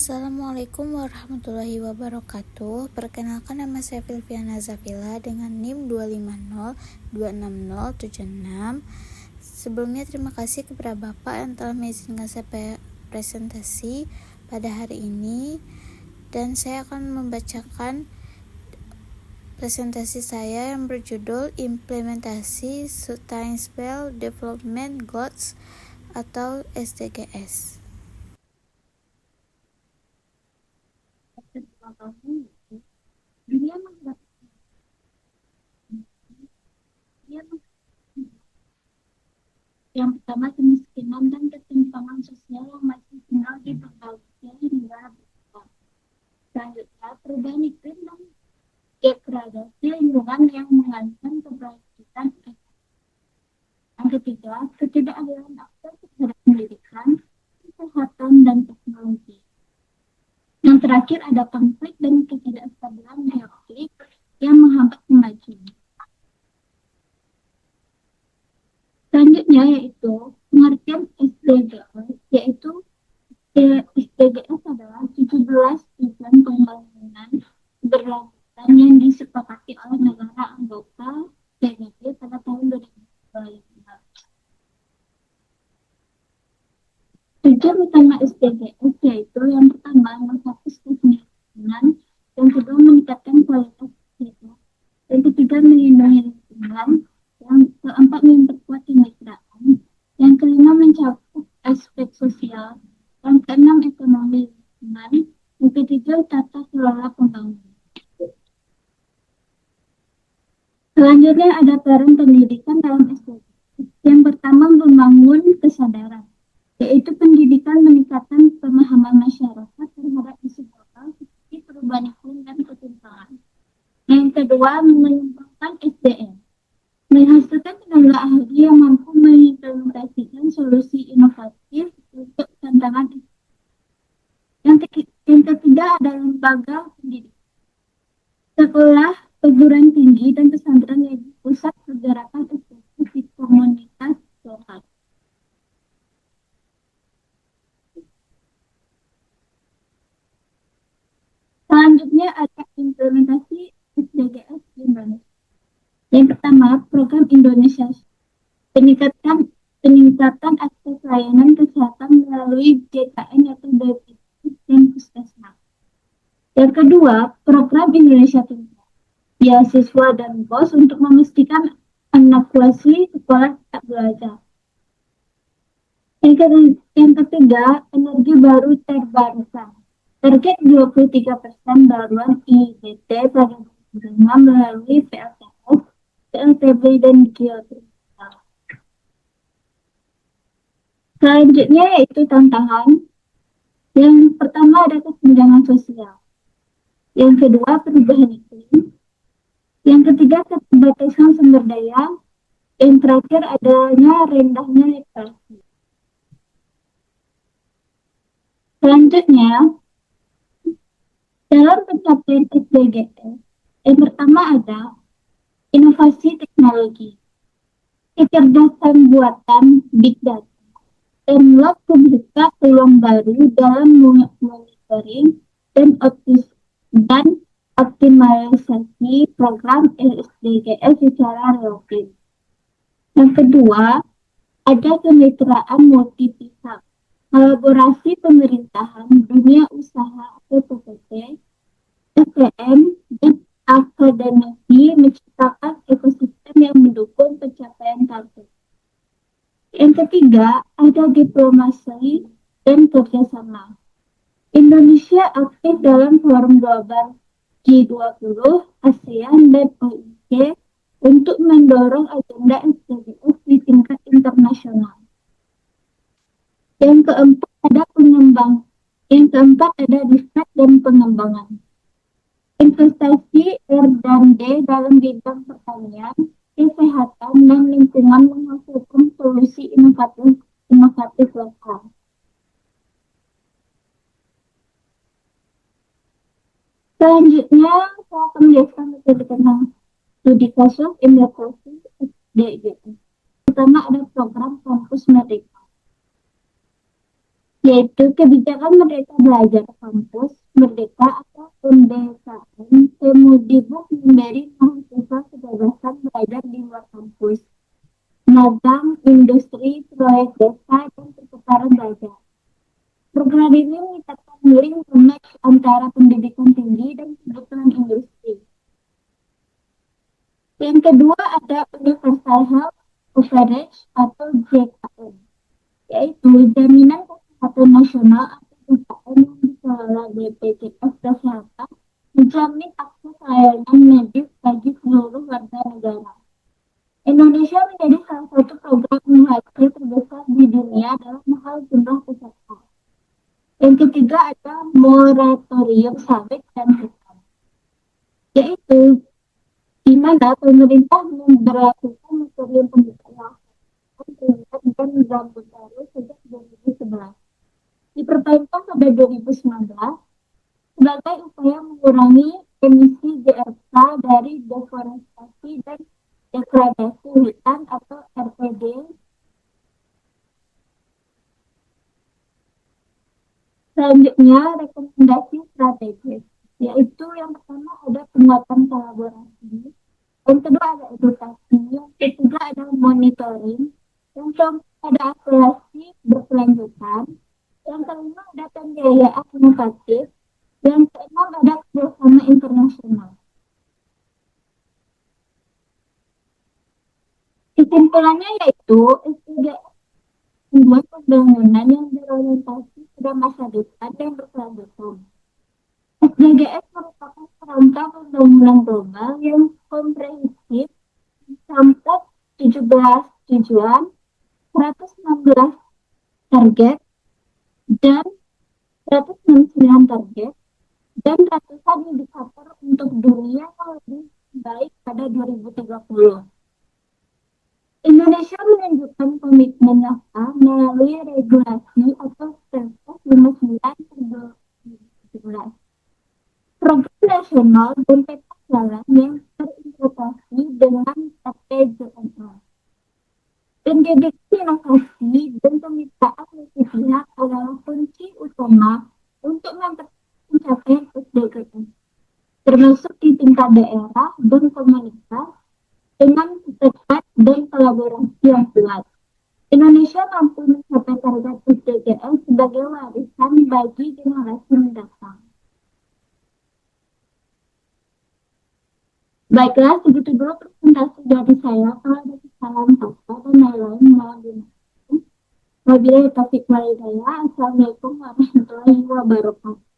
Assalamualaikum warahmatullahi wabarakatuh. Perkenalkan, nama saya Filviana Zafila dengan NIM 250260076. Sebelumnya terima kasih kepada Bapak yang telah mengizinkan saya presentasi pada hari ini, dan saya akan membacakan presentasi saya yang berjudul Implementasi Sustainable Development Goals atau SDGs. Dunia yang pertama, kemiskinan dan ketimpangan sosial yang masih tinggal di berbagai negara berkembang. Selanjutnya, perubahan iklim dan degradasi lingkungan yang mengancam keberlanjutan ekonomi. Yang ketiga, ketidakadilan akses terhadap pendidikan, kesehatan, dan teknologi. Yang terakhir, ada konflik dan ketidakstabilan geopolitik yang menghambat kemajuan. Selanjutnya yaitu pengertian SDGs, yaitu SDGs adalah 17 tujuan pembangunan berkelanjutan yang disepakati oleh negara anggota PBB pada tahun 2015. Tujuan utama SDGs yaitu yang pertama, menghapus kemiskinan, yang kedua, meningkatkan kualitas hidup, yang ketiga, melindungi lingkungan, yang keempat, memperkuat kemitraan, yang kelima, mencakup aspek sosial, yang keenam, ekonomi lingkungan, yang ketiga, tata kelola pembangunan. Selanjutnya ada peran pendidikan dalam SDGs. Yang pertama, membangun kesadaran, yaitu pendidikan meningkatkan pemahaman masyarakat terhadap isu global seperti perubahan iklim dan ketimpangan. Yang kedua, mengembangkan SDM, menghasilkan tenaga ahli yang mampu mengimplementasikan solusi inovatif untuk tantangan itu. Yang ketiga ada lembaga pendidikan, sekolah, perguruan tinggi, dan pesantren yang pusat pergerakan efektif di komunitas lokal. Selanjutnya ada implementasi SDGs di Indonesia. Yang pertama, program Indonesia peningkatan akses layanan kesehatan melalui JKN atau diabetes dan puskesmas. Yang kedua, program Indonesia Pintar, beasiswa dan BOS untuk memastikan anak sekolah tetap belajar. Yang ketiga, energi baru terbarukan. Target 23% baruan IGT pada 2025 melalui PLTS, PLTB, dan geothermal. Selanjutnya yaitu tantangan. Yang pertama ada kesenjangan sosial. Yang kedua, perubahan iklim. Yang ketiga, keterbatasan sumber daya. Yang terakhir, adanya rendahnya literasi. Selanjutnya, dalam pencapaian SDGs, yang pertama ada inovasi teknologi, kecerdasan buatan, big data. Emlok membuka peluang baru dalam monitoring dan optimalisasi program SDGs secara real-time. Yang kedua, ada kemitraan multi pihak, kolaborasi pemerintahan, dunia usaha atau PPT, SDM, dan akademisi menciptakan ekosistem yang mendukung pencapaian target. Yang ketiga, ada diplomasi dan kerjasama. Indonesia aktif dalam forum global G20, ASEAN, dan OIC untuk mendorong agenda SDGs di tingkat internasional. Yang keempat ada riset dan pengembangan. Investasi R&D dalam bidang pertanian, kesehatan, dan lingkungan menghasilkan solusi inovatif lokal. Selanjutnya, saya akan menjelaskan metode tentang studi kasus implementasi SDGs. Pertama ada program Kampus Merdeka. yaitu kebijakan Merdeka Belajar Kampus, Merdeka atau MBKM, Kemudibuk memberi mahasiswa kebebasan belajar di luar kampus, magang, industri, proyek desa, dan pertukaran belajar. Program ini meningkatkan link connect antara pendidikan tinggi dan kebutuhan industri. Yang kedua ada Universal Health Coverage atau JKN, yaitu Jaminan Kesehatan Nasional atau JKN yang dikelola BPJS Kesehatan menjamin akses layanan medis bagi seluruh warga negara. Indonesia menjadi salah satu program UHC terbesar di dunia dalam hal jumlah peserta. Yang ketiga ada moratorium sawit dan hutan, yaitu di mana pemerintah memberlakukan moratorium pembukaan dan gambut baru sejak 2011. Diperpanjang pada 2019 sebagai upaya mengurangi emisi GRK dari deforestasi dan degradasi hutan atau RPD. Selanjutnya, rekomendasi strategis, yaitu yang pertama ada penguatan kolaborasi, yang kedua ada edukasi, yang ketiga ada monitoring, yang keempat ada akselerasi berkelanjutan, yang kelima ada pembiayaan inovatif, yang keenam ada kerjasama internasional. Kesimpulannya yaitu SDGs membuat pembangunan yang berorientasi pada masa depan dan berkelanjutan. SDGs merupakan kerangka pembangunan global yang komprehensif mencakup 17 tujuan, 116 target, dan 169 target, dan ratusan indikator untuk dunia yang lebih baik pada 2030. Indonesia menunjukkan komitmen nyata melalui regulasi atau Perpres 59 2017. Program nasional dan peta jalan yang terintegrasi dengan KPJMA. Pendidikan inovasi dan kemitraan multi pihak adalah kunci utama untuk mencapai SDGs, termasuk di tingkat daerah dan komunitas dengan ketat dan kolaborasi yang kuat. Indonesia mampu mencapai target SDGs sebagai warisan bagi generasi mendatang. Baiklah, segitu dulu presentasi dari saya. Kalau ada kesalahan kata dan lain-lain, mohon dimaafkan. Wabillahi taufiq wal hidayah. Assalamualaikum warahmatullahi wabarakatuh.